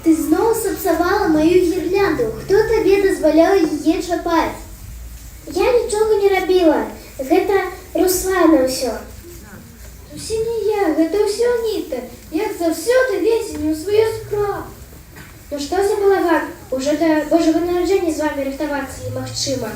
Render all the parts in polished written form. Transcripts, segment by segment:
Ты зноў сапсавала маю гірлянду. Хто табе дазваляў яе чапаць? Я нічога не рабіла. Гэта Руслана ўсё. Зусім не я, гэта ўсё Аніта. Як заўсёды лезе не ў сваю справу. Ну што за балаган? Ужо да Божага нараджэння з вамі рыхтавацца немагчыма.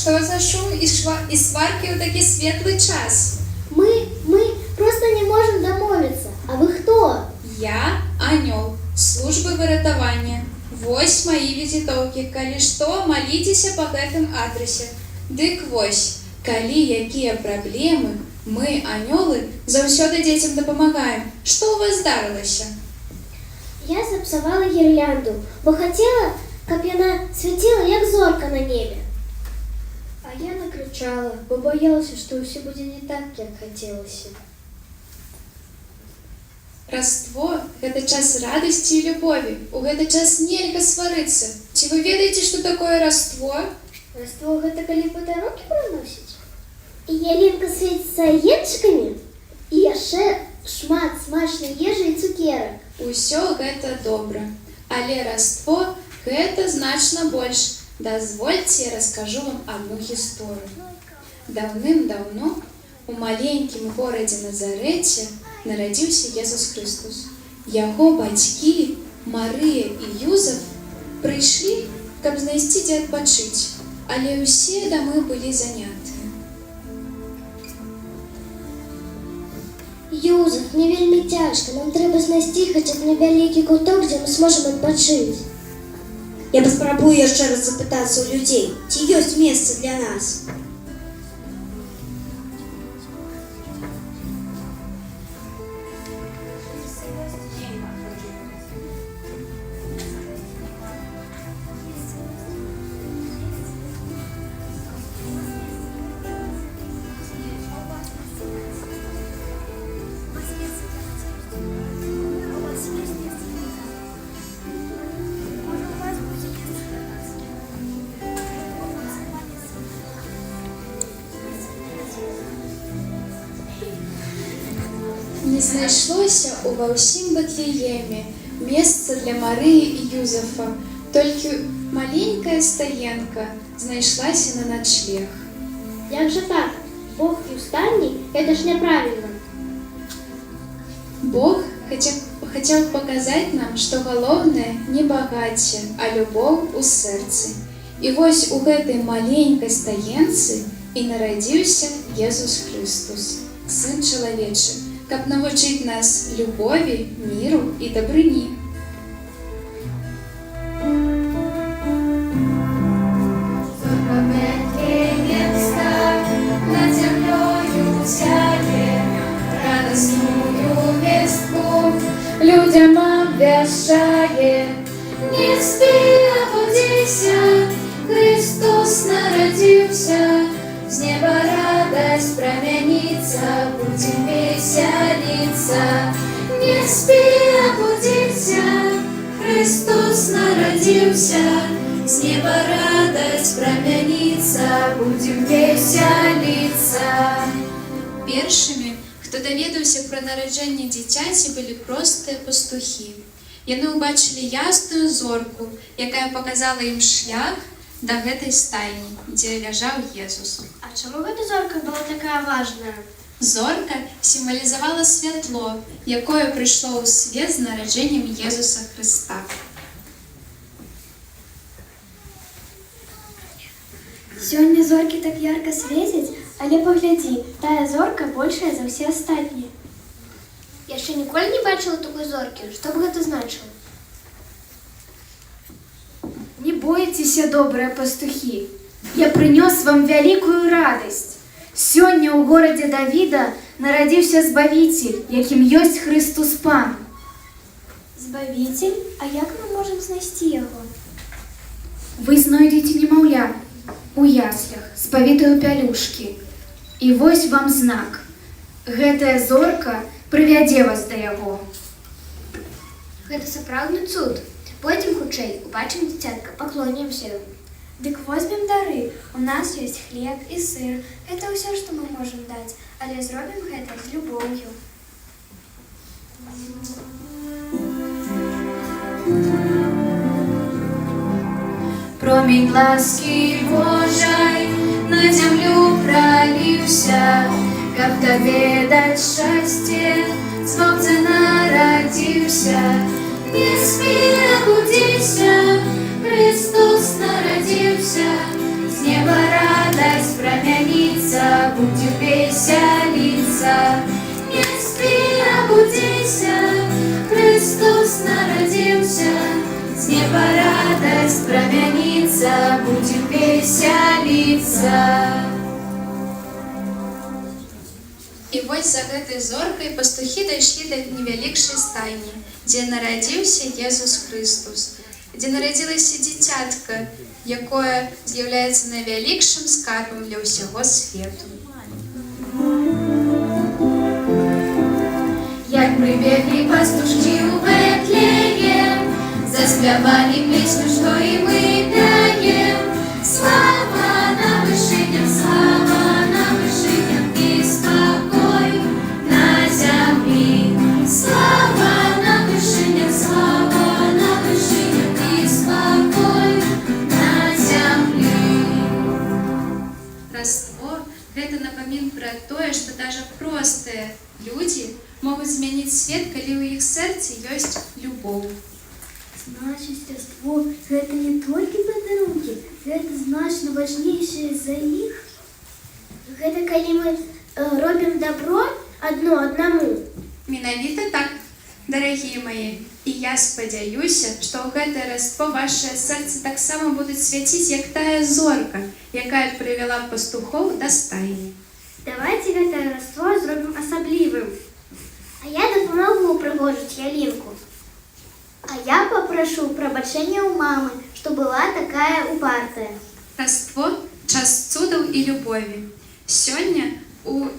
Что за шум и сварки ў такі светлый час? Мы просто не можем домовиться. А вы кто? Я Анёл, службы выратавання. Вось мои візітоўкі. Калі што, маліцеся па гэтым адрасе. Дык вось, калі якія праблемы, мы, анёлы, заўсёды дзецям дапамагаем. Што ў вас здарылася? Я сапсавала гірлянду, бо хацела, каб яна свяціла, як зорка на небе. А я накрычала, бо баялася, што ўсё будзе не так, як хацелася. Раство – гэта час радасці і любові. У гэты час нельга сварыцца. Ці вы ведаеце, што такое раство? Раство гэта калі падарункі прыносіць? І ялінка свеціцца агеньчыкамі? І яшчэ шмат смачнай ежы і цукерак. Усё гэта добра. Але раство – гэта значна больш. Дазвольце, я раскажу вам одну гісторыю. Даўным-даўно у маленькім горадзе Назарэце нарадзіўся Езус Хрыстос. Яго бацькі, Марыя і Юзеф, прыйшлі, каб знайсці дзе адпачыць, але ўсе дамы былі занятыя. Юзеф, мне вельмі цяжка. Нам трэба знайсці хаця б невялікі куток, дзе мы зможам адпачыць. Я паспрабую яшчэ раз запытацца ў людзей, ці ёсць месца для нас. Не знайшлося ува ўсім Бэтлееме месца для Марыі і Юзефа, толькі маленькая стаенка знайшлася на начлег. Як жа так? Бог і ўстанні? Гэта ж няправільна. Бог хацеў паказаць нам, што галоўнае не багацце, а любоў у сэрцы. І вось у гэтай маленькай стаенцы і нарадзіўся Езус Хрыстос, Сын чалавечы, каб навучыць нас любові, міру і дабрыні. Зорка Бэтлеем став, над зямлёю сяе, радасную вестку людям абвяшчае. Не спі, абудзіся, Христос нарадзіўся, з неба радасць прамяніцца, будзем весяліцца. Не спі, абудзіся, Христос нарадзіўся, з неба радасць прамяніцца, будзем весяліцца. Першымі, хто даведаўся пра нараджэнне дзіцяці, былі простыя пастухі. Яны ўбачылі ясную зорку, якая паказала ім шлях да гэтай стайні, дзе ляжаў Езус. А чаму гэта зорка была такая важная? Зорка сімвалізавала святло, якое прыйшло ў свет з нараджэннем Езуса Хрыста. Сёння зоркі так ярка свецяць, але паглядзі, тая зорка большая за ўсе астатнія. Яшчэ ніколі не бачыла такой зоркі. Што б гэта значыла? Не бойцеся, добрыя пастухі. Я прынёс вам вялікую радасць. Сёння ў горадзе Давіда нарадзіўся Збавіцель, якім ёсць Хрыстус Пан. Збавіцель, а як мы можам знайсці яго? Вы знойдзеце немаўля у яслях з павітай у пялюшкі. І вось вам знак. Гэтая зорка прывядзе вас да яго. Гэта сапраўдны цуд. Пойдзем хутчэй, убачым дзіцятка, паклонімся. Дык возьмем дары. У нас ёсць хлеб і сыр. Гэта ўсё, што мы можам даць, але зробім гэта з любоўю. Промень ласки Божай на землю пролился, как тебе дать счастье, солнце народился. Не спи, обудися, Христос народился, с неба радость промянится, будем веселиться. Не спи, обудися, Христос народился, с неба радость промянится, будем веселиться. І вось за гэтай зоркай пастухі дайшлі да невялікшай стайні, дзе нарадзіўся Езус Хрыстус, дзе нарадзілася дзіцятка, якое з'яўляецца найвялікшым скарбам для ўсяго свету. Як прибегли пастушки у Бетлеем, заспявали песню, что и мы пяем. Слава на вышинях, и спокой на земли. Слава на вышинях, и спокой на земли. Раство – гэта напамін пра тое, што даже простыя людзі могуць змяніць свет, калі ў іх сэрцы ёсць любоў. Значыць, раство – гэта не толькі падарункі, гэта значна важнейшае за іх. Гэта калі мы робім добро адно аднаму. Менавіта так, дарагія мае. І я спадзяюся, што ў гэтае раство вашыя сэрцы таксама будуць свяціць, як тая зорка, якая прывяла пастухоў да стайні. Давайце гэтае раство зробім асаблівым. А я дапамагу упрыгожыць ялінку. А я папрашу прабачэння ў мамы, што была такая упартая. Раство – час цудаў і любові. Сёння, у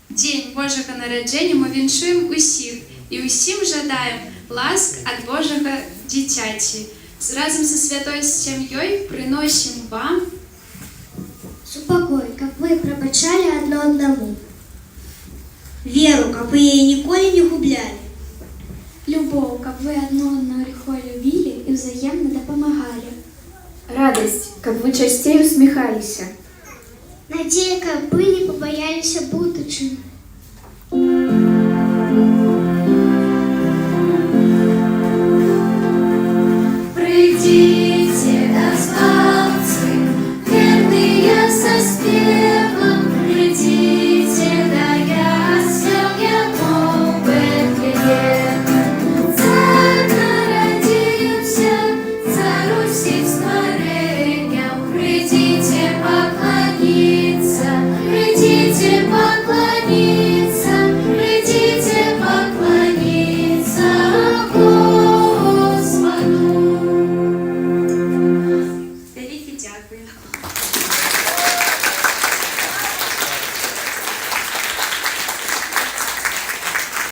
дзень Божага нараджэння, мы віншуем усіх і ўсім жадаем ласк ад Божага дзіцяці. Разам са святой сям'ёй прыносім вам Супакой, каб вы прабачалі адно аднаму. Веру, каб вы яе ніколі не гублялі. Любоў, каб вы адно адно легко любілі і ўзаемна дапамагалі. Радасць, каб вы часцей усміхаліся. Надзея, каб вы не пабаяліся будучыні. Придите, дозванцы, верные со спевом, придите, да ясел ему Бетлеем. Царь народился, царь усіх створеньем, придите поклониться, придите поклониться, придите поклониться Господу. велике дякую.